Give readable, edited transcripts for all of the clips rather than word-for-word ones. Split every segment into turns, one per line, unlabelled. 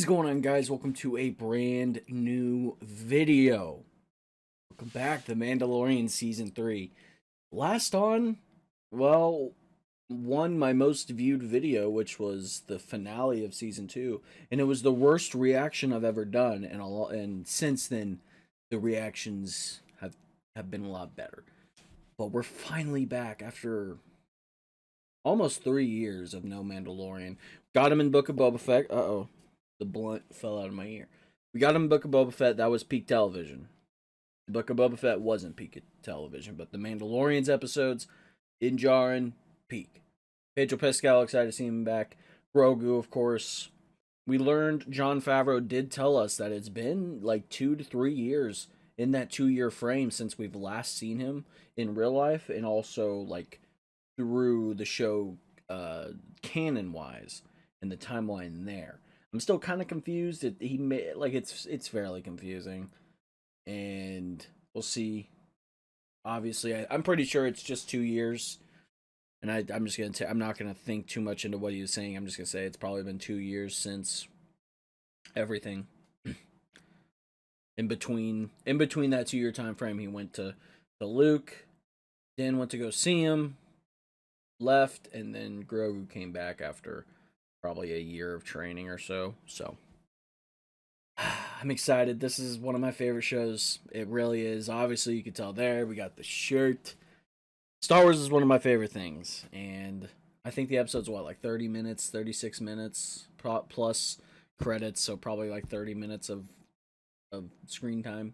going on, guys? Welcome to a brand new video. Welcome back to Mandalorian Season 3. Last on, well, my most viewed video, which was the finale of Season 2, and it was the worst reaction I've ever done, and since then, the reactions have been a lot better. But we're finally back after almost 3 years of no Mandalorian. Got him in Book of Boba Fett. Uh-oh. The blunt fell out of my ear. We got him in Book of Boba Fett. That was peak television. The Book of Boba Fett wasn't peak television, but the Mandalorian's episodes, in Djarin, peak. Pedro Pascal, excited to see him back. Grogu, of course. We learned Jon Favreau did tell us that it's been like 2 to 3 years in that 2-year frame since we've last seen him in real life, and also like through the show canon-wise and the timeline there. I'm still kind of confused. It's fairly confusing, and we'll see. Obviously, I'm pretty sure it's just 2 years, and I'm just gonna I'm not gonna think too much into what he was saying. I'm just gonna say it's probably been 2 years since everything. In between that 2-year time frame, he went to Luke, then went to go see him, left, and then Grogu came back after probably a year of training or so. So I'm excited. This is one of my favorite shows. It really is. Obviously, you can tell there. We got the shirt. Star Wars is one of my favorite things, and I think the episode's like 30 minutes, 36 minutes plus credits, so probably like 30 minutes of screen time.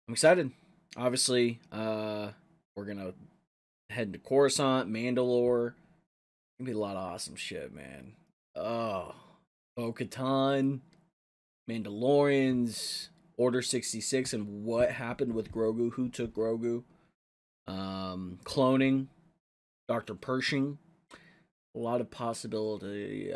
I'm excited. Obviously, we're gonna head to Coruscant, Mandalore. Gonna be a lot of awesome shit, man. Oh, Bo-Katan, Mandalorians, Order 66, and what happened with Grogu? Who took Grogu? Cloning, Dr. Pershing. A lot of possibilities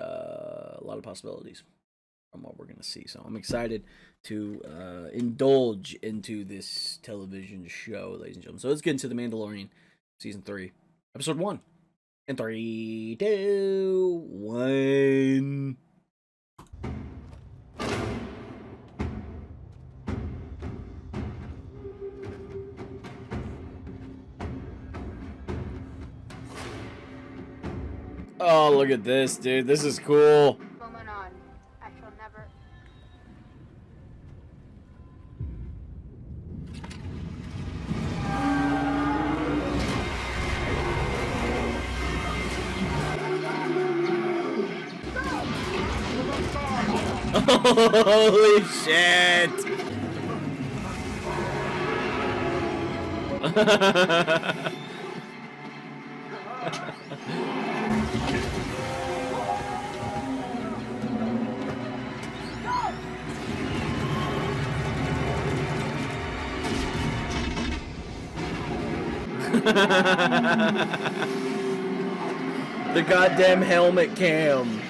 from what we're gonna see. So I'm excited to indulge into this television show, ladies and gentlemen. So let's get into the Mandalorian Season 3, Episode 1. In 3, 2, 1. Oh, look at this, dude. This is cool.
Going on. I shall never.
Holy shit! The goddamn helmet cam.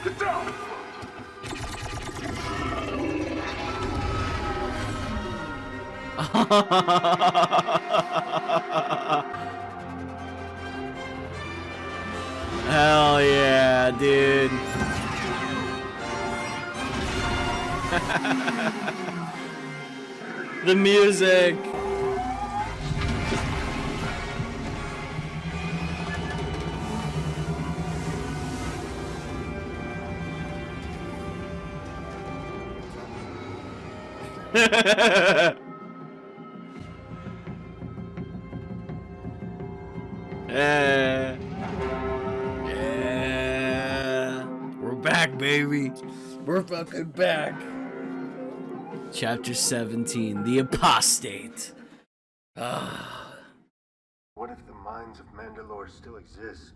Get down!
Hell yeah, dude. The music. Yeah. We're back, baby. We're fucking back. Chapter 17, The Apostate.
What if the mines of Mandalore still exist?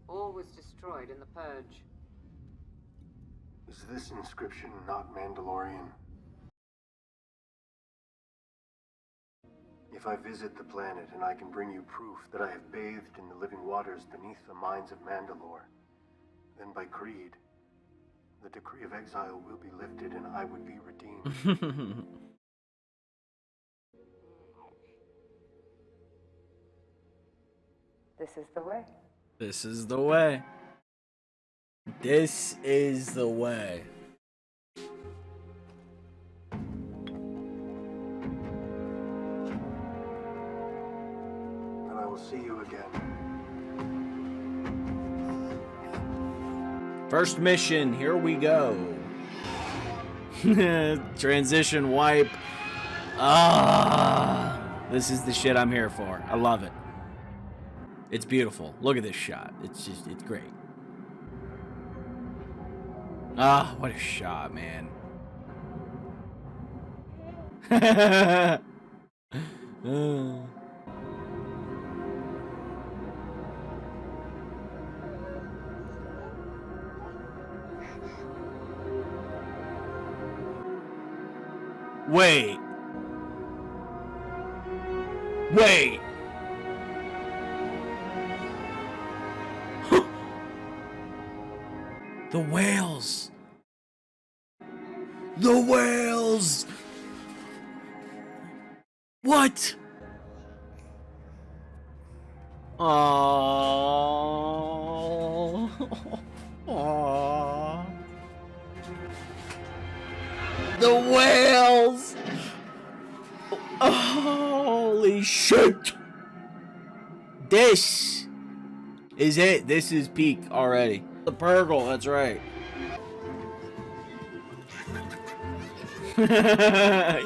All was destroyed in the Purge.
Is this inscription not Mandalorian? If I visit the planet and I can bring you proof that I have bathed in the living waters beneath the mines of Mandalore, then by creed, the decree of exile will be lifted and I would be redeemed.
This is the way.
This is the way. This is the way.
And I will see you again.
First mission, here we go. Transition wipe. This is the shit I'm here for. I love it. It's beautiful. Look at this shot. It's great. What a shot, man. Wait. The whales. The whales. What? Oh. Aww. The whales. Holy shit. This is it. This is peak already. The Purgle, that's right.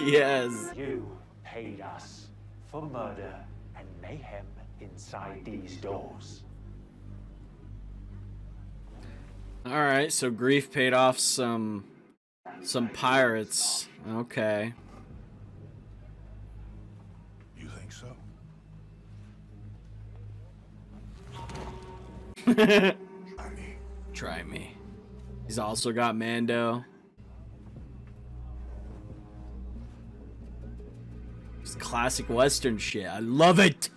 Yes.
You paid us for murder and mayhem inside these doors.
Alright, so Grief paid off some pirates. Okay.
You think so?
Try me. He's also got Mando. It's classic Western shit. I love it.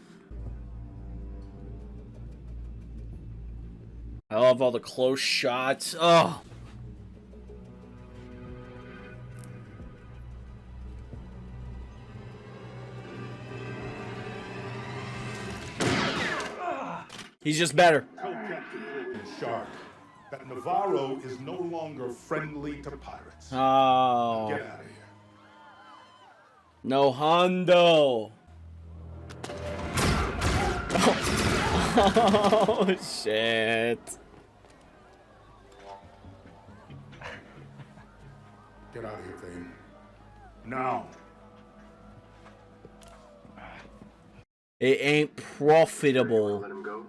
I love all the close shots. Oh. He's just better.
Tell Captain Shark that Navarro is no longer friendly to pirates.
Oh.
Get out of here.
No Hondo. Oh shit.
Get out of here, Thane. Now.
It ain't profitable.
Let him go.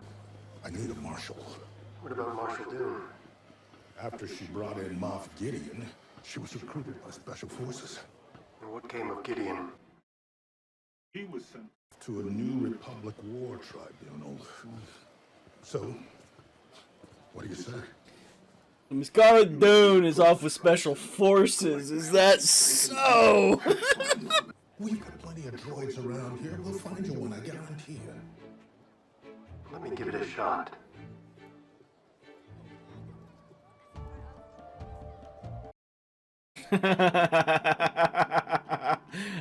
I need a marshal.
What about Marshal Doom?
After she brought in Moff Gideon, she was recruited by Special Forces.
And what came of Gideon?
He was sent to a new Republic war tribunal. So, what do you say?
Scarlet Dune is off with Special Forces. Is that so?
We've got plenty of droids around here. We'll find you one, I guarantee you.
Let me give it a shot.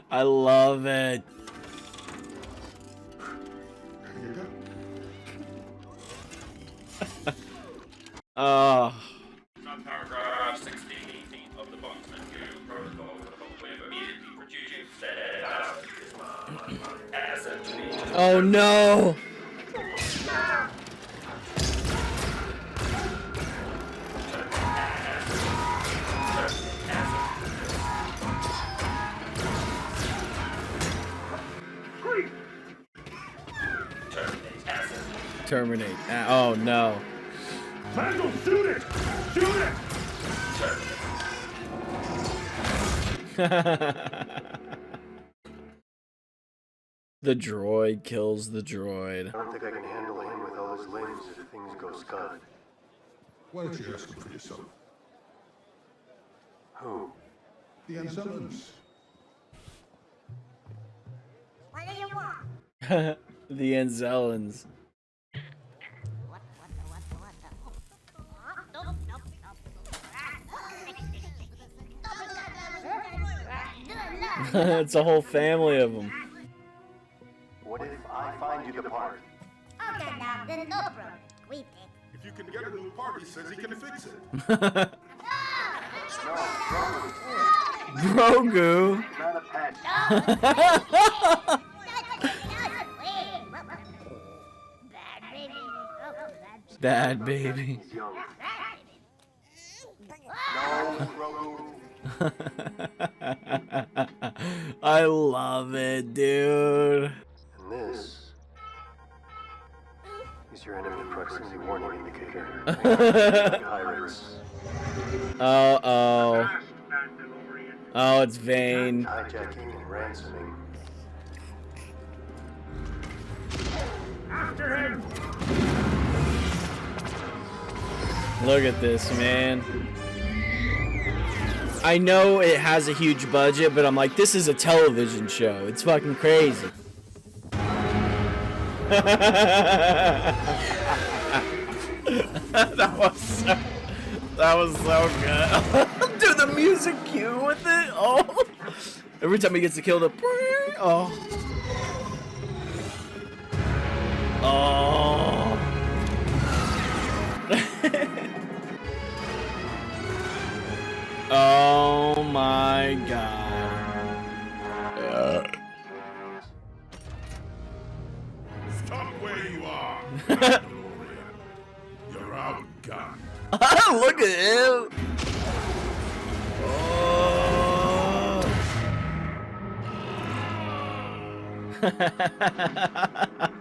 I love it.
There you go.
Paragraph 16 of the Boxman Goo Protocol will immediately produce said acid to me.
Oh no. Terminate. Oh no.
Mandel, shoot it! Shoot it!
The droid kills the droid.
I don't think I can handle him with all his limbs if things go scud.
Why don't you ask him for yourself?
Who?
The Anselms.
What do you want?
The Anzellans. It's a whole family of them.
What if I find you the part?
Okay, now, then no problem. We take.
If you can get a new part, he says he can fix it.
Grogu.
Not a pet.
Bad baby.
Bad baby.
He's young. No, Grogu.
I love it, dude.
And this is your enemy proximity warning indicator. Pirates.
Oh. Oh, it's Vane.
Hijacking and ransoming.
Look at this, man. I know it has a huge budget, but I'm like, this is a television show. It's fucking crazy. That was so good. Dude, the music cue with it. Oh. Every time he gets to kill the oh. Oh. Oh my god.
Stop where you are. Mandalorian. You're outgunned.
Look at him. Oh.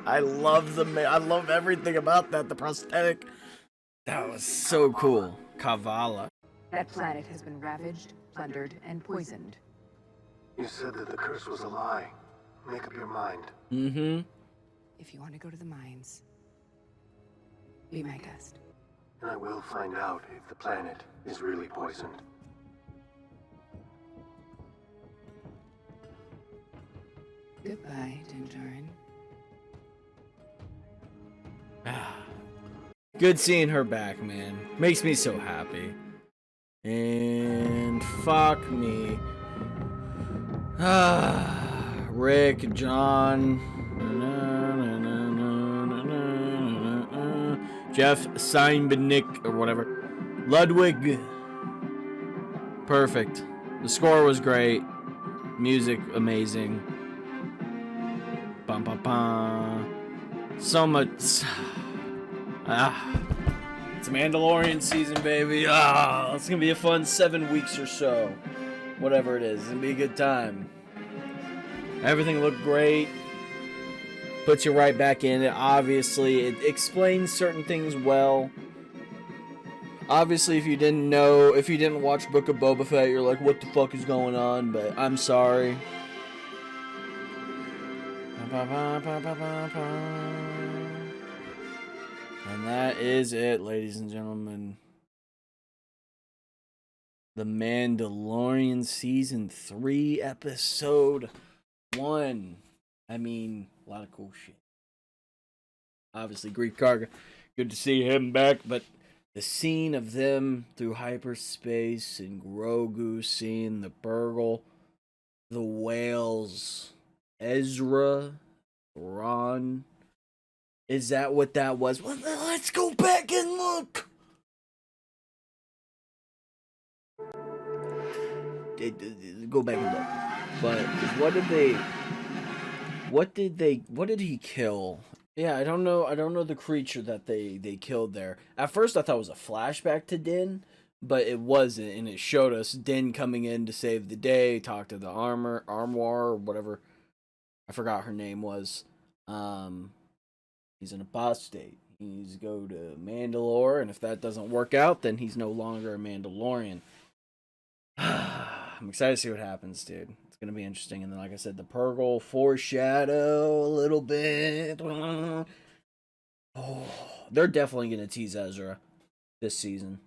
I love everything about that. The prosthetic. That was so cool. Kavala.
That planet has been ravaged, plundered, and poisoned.
You said that the curse was a lie. Make up your mind.
Mm-hmm.
If you want to go to the mines, be my guest.
And I will find out if the planet is really poisoned.
Goodbye, Dinjarin.
Good seeing her back, man. Makes me so happy. And fuck me. Rick, John, Jeff Steinbeck or whatever. Ludwig. Perfect. The score was great. Music amazing. Bum bum bum. So much. It's Mandalorian season, baby. It's gonna be a fun 7 weeks or so. Whatever it is, it's gonna be a good time. Everything looked great. Puts you right back in it. Obviously, it explains certain things well. Obviously, if you didn't watch Book of Boba Fett, you're like, what the fuck is going on? But I'm sorry. And that is it, ladies and gentlemen. The Mandalorian Season 3, Episode 1. I mean, a lot of cool shit. Obviously, Greek Karga, good to see him back, but the scene of them through hyperspace and Grogu seeing the Burgle, the whales, Ezra, Ron. Is that what that was? Well, let's go back and look. Go back and look. But what did he kill? Yeah, I don't know the creature that they killed there. At first I thought it was a flashback to Din, but it wasn't, and it showed us Din coming in to save the day, talk to the armor or whatever. I forgot her name was. He's an apostate. He needs to go to Mandalore, and if that doesn't work out, then he's no longer a Mandalorian. I'm excited to see what happens, dude. It's gonna be interesting. And then, like I said, the Purgle foreshadow a little bit. Oh, they're definitely gonna tease Ezra this season,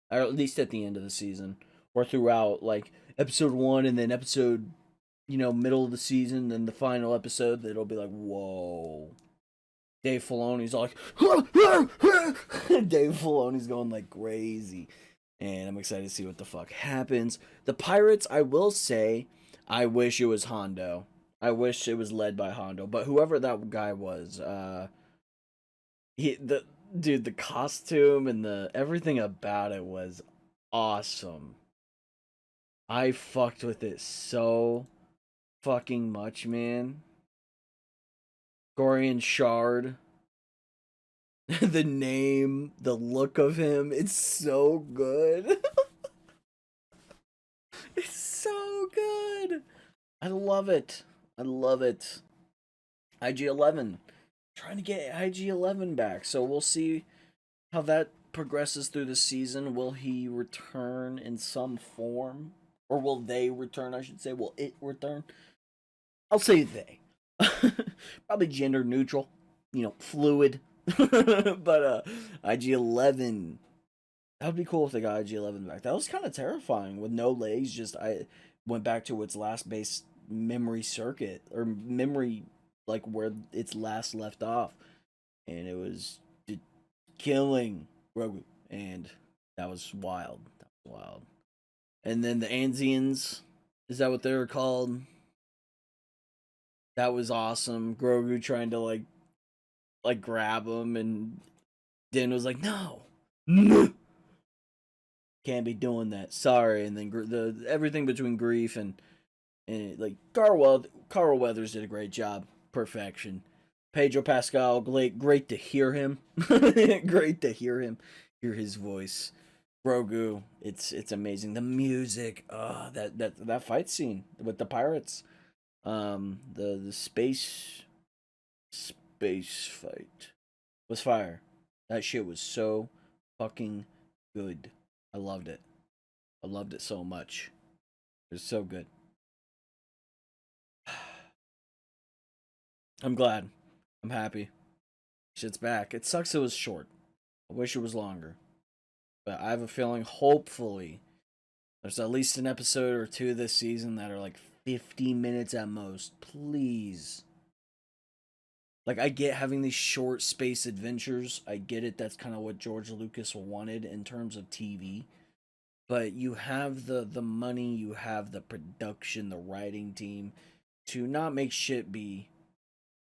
or at least at the end of the season, or throughout, like episode 1, and then episode, middle of the season, then the final episode. That'll be like, whoa. Dave Filoni's like, Dave Filoni's going like crazy. And I'm excited to see what the fuck happens. The pirates, I will say, I wish it was Hondo. I wish it was led by Hondo, but whoever that guy was, the costume and the everything about it was awesome. I fucked with it so fucking much, man. Gorian Shard. The name, the look of him, it's so good. It's so good. I love it. I love it. IG-11. Trying to get IG-11 back. So we'll see how that progresses through the season. Will he return in some form? Or will they return, I should say. Will it return? I'll say they. Probably gender neutral. Fluid. But IG-11. That would be cool if they got IG-11 back. That was kind of terrifying with no legs. Just I went back to its last base memory circuit or memory like where it's last left off, and it was killing Grogu, and that was wild. That was wild. And then the Anzians, is that what they were called? That was awesome. Grogu trying to like grab him, and Din was like, "No, no, can't be doing that. Sorry." And then the everything between Grief and like Carl Weathers did a great job. Perfection. Pedro Pascal, great to hear him. Great to hear him. Hear his voice. Grogu, it's amazing. The music, that fight scene with the pirates. The space fight was fire. That shit was so fucking good. I loved it. I loved it so much. It was so good. I'm glad. I'm happy. Shit's back. It sucks it was short. I wish it was longer. But I have a feeling, hopefully, there's at least an episode or two this season that are like 50 minutes at most. Please. Like, I get having these short space adventures. I get it. That's kind of what George Lucas wanted in terms of TV. But you have the money, you have the production, the writing team to not make shit be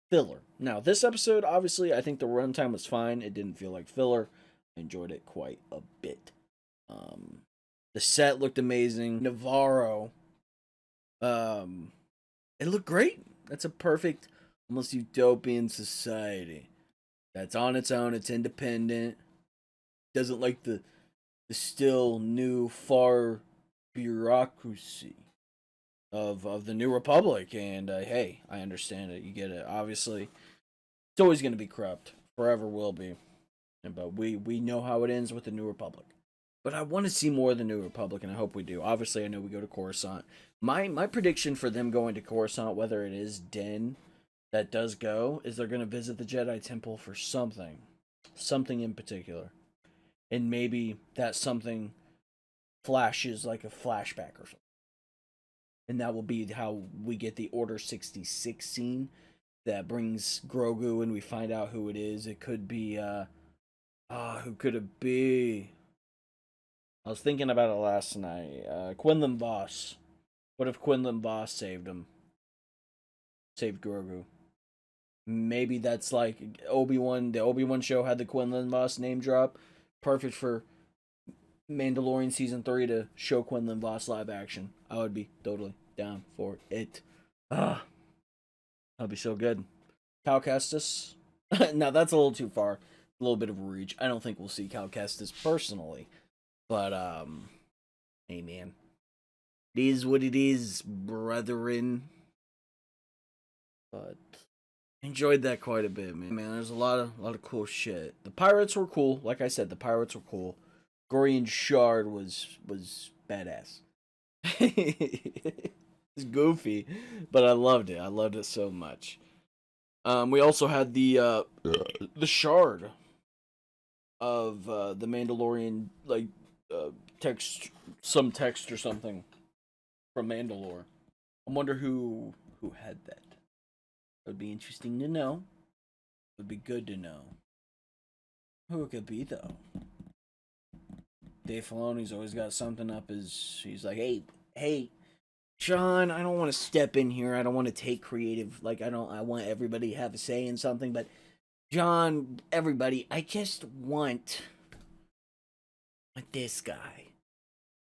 filler. Now, this episode, obviously, I think the runtime was fine. It didn't feel like filler. I enjoyed it quite a bit. The set looked amazing. Navarro, it looked great. That's a perfect, almost utopian society. That's on its own. It's independent. Doesn't like the still new far bureaucracy of the New Republic. And hey, I understand it. You get it. Obviously, it's always going to be corrupt. Forever will be. But we know how it ends with the New Republic. But I want to see more of the New Republic, and I hope we do. Obviously, I know we go to Coruscant. My prediction for them going to Coruscant, whether it is Din that does go, is they're going to visit the Jedi Temple for something. Something in particular. And maybe that something flashes like a flashback or something. And that will be how we get the Order 66 scene that brings Grogu and we find out who it is. It could be, who could it be? I was thinking about it last night. Quinlan Voss. What if Quinlan Voss saved him? Saved Grogu. Maybe that's like Obi-Wan. The Obi-Wan show had the Quinlan Voss name drop. Perfect for Mandalorian Season 3 to show Quinlan Voss live action. I would be totally down for it. That'd be so good. Cal Kestis. Now that's a little too far. A little bit of a reach. I don't think we'll see Cal Kestis personally. But, hey man. It is what it is, brethren. But enjoyed that quite a bit, man. There's a lot of cool shit. The pirates were cool. Like I said, the pirates were cool. Gorian Shard was badass. It's goofy, but I loved it. I loved it so much. We also had the shard of the Mandalorian, like text or something from Mandalore. I wonder who had that. It would be interesting to know. It would be good to know. Who it could be, though. Dave Filoni's always got something up his... He's like, hey, John, I don't want to step in here. I don't want to take creative. Like, I want everybody to have a say in something. But, John, everybody, I just want this guy.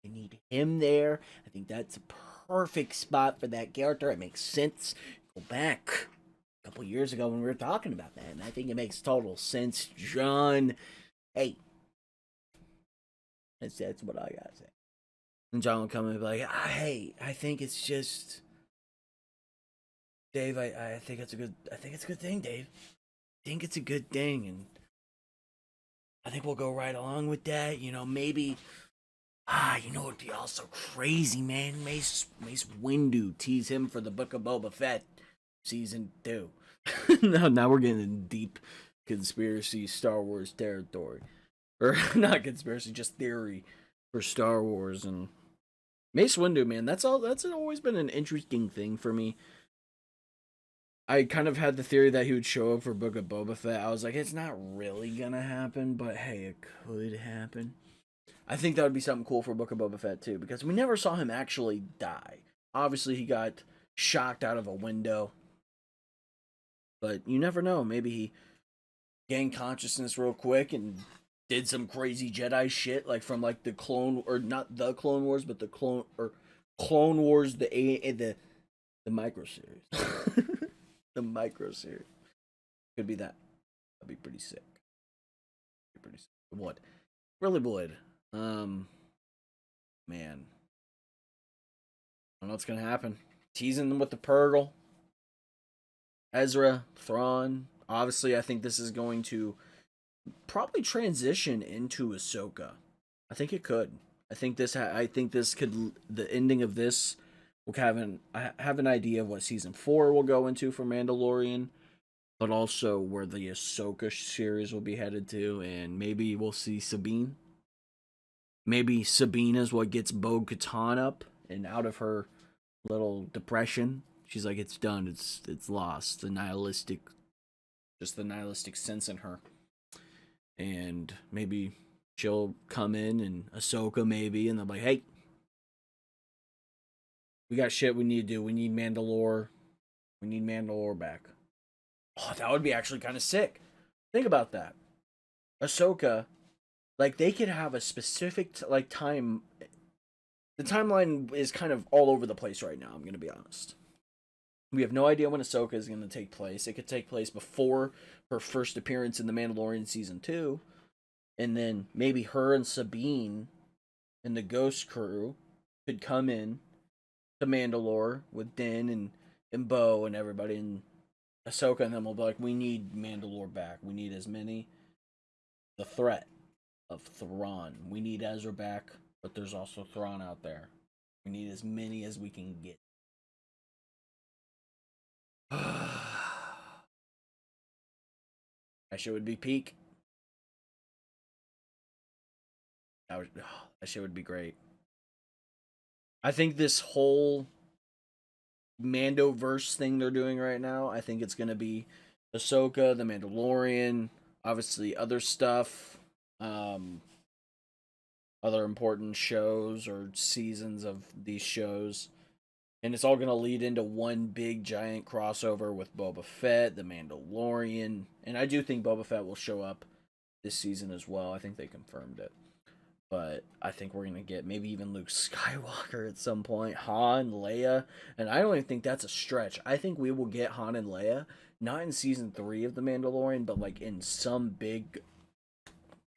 I need him there. I think that's a perfect spot for that character. It makes sense. Go back a couple years ago when we were talking about that, and I think it makes total sense. John, hey, that's what I gotta say. And John will come and be like, hey, I think it's just Dave, I think it's a good thing, Dave. I think it's a good thing, and I think we'll go right along with that. You know, maybe it'd be also crazy, man. Mace Windu tease him for the Book of Boba Fett season 2. now we're getting in deep conspiracy Star Wars territory. Or not conspiracy, just theory for Star Wars. And Mace Windu, man, that's always been an interesting thing for me. I kind of had the theory that he would show up for Book of Boba Fett. I was like, it's not really gonna happen, but hey, it could happen. I think that would be something cool for Book of Boba Fett too, because we never saw him actually die. Obviously, he got shocked out of a window, but you never know. Maybe he gained consciousness real quick and did some crazy Jedi shit, like from like the Clone, or not the Clone Wars, but the Clone Wars, the micro series. The micro series could be that. That'd be pretty sick. What? Really would. Man, I don't know what's gonna happen. Teasing them with the Purgle, Ezra, Thrawn. Obviously, I think this is going to probably transition into Ahsoka. I think it could. I think this could. The ending of this will I have an idea of what season 4 will go into for Mandalorian, but also where the Ahsoka series will be headed to, and maybe we'll see Sabine. Maybe Sabine is what gets Bo-Katan up and out of her little depression. She's like, it's done. It's lost. The nihilistic sense in her. And maybe she'll come in, and Ahsoka maybe, and they'll be like, hey, we got shit we need to do. We need Mandalore. We need Mandalore back. Oh, that would be actually kind of sick. Think about that. Ahsoka, like, they could have a specific, time. The timeline is kind of all over the place right now, I'm going to be honest. We have no idea when Ahsoka is going to take place. It could take place before her first appearance in The Mandalorian Season 2. And then maybe her and Sabine and the Ghost crew could come in to Mandalore with Din and Bo and everybody. And Ahsoka and them will be like, we need Mandalore back. We need as many. The threat of Thrawn. We need Ezra back, but there's also Thrawn out there. We need as many as we can get. That shit would be peak. That shit would be great. I think this whole Mandoverse thing they're doing right now, I think it's gonna be Ahsoka, The Mandalorian, obviously other stuff, other important shows or seasons of these shows. And it's all going to lead into one big giant crossover with Boba Fett, The Mandalorian. And I do think Boba Fett will show up this season as well. I think they confirmed it. But I think we're going to get maybe even Luke Skywalker at some point. Han, Leia. And I don't even think that's a stretch. I think we will get Han and Leia, not in season 3 of The Mandalorian, but like in some big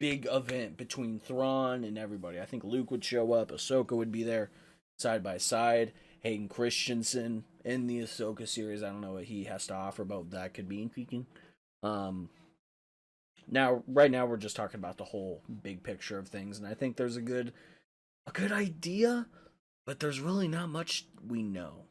event between Thrawn and everybody. I think Luke would show up. Ahsoka would be there side by side. Hayden Christensen in the Ahsoka series. I don't know what he has to offer, but that could be intriguing. Right now we're just talking about the whole big picture of things, and I think there's a good idea, but there's really not much we know.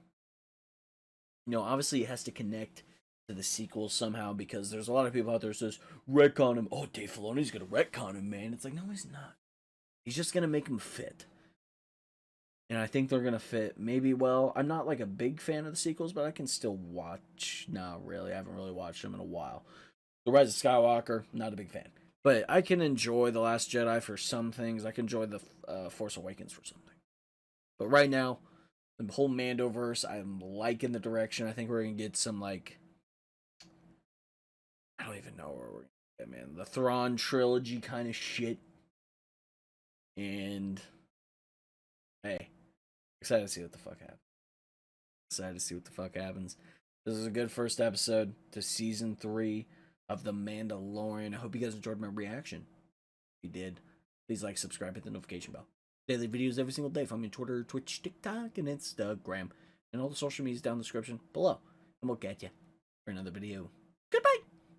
You know, obviously it has to connect to the sequels somehow, because there's a lot of people out there who says, retcon him. Oh, Dave Filoni's gonna retcon him, man. It's like, no, he's not. He's just gonna make him fit. And I think they're going to fit maybe well. I'm not like a big fan of the sequels, but I can still watch. No, really. I haven't really watched them in a while. The Rise of Skywalker, not a big fan. But I can enjoy The Last Jedi for some things. I can enjoy The Force Awakens for something. But right now, The whole Mandoverse, I'm liking the direction. I think we're gonna get some like, I don't even know where we're gonna get, man. The Thrawn trilogy kind of shit. And hey, excited to see what the fuck happens. Excited to see what the fuck happens. This is a good first episode to season 3 of The Mandalorian. I hope you guys enjoyed my reaction. If you did, please like, subscribe, hit the notification bell. Daily videos every single day. Find me on Twitter, Twitch, TikTok, and Instagram. And all the social medias down in the description below. And we'll catch you for another video. Goodbye!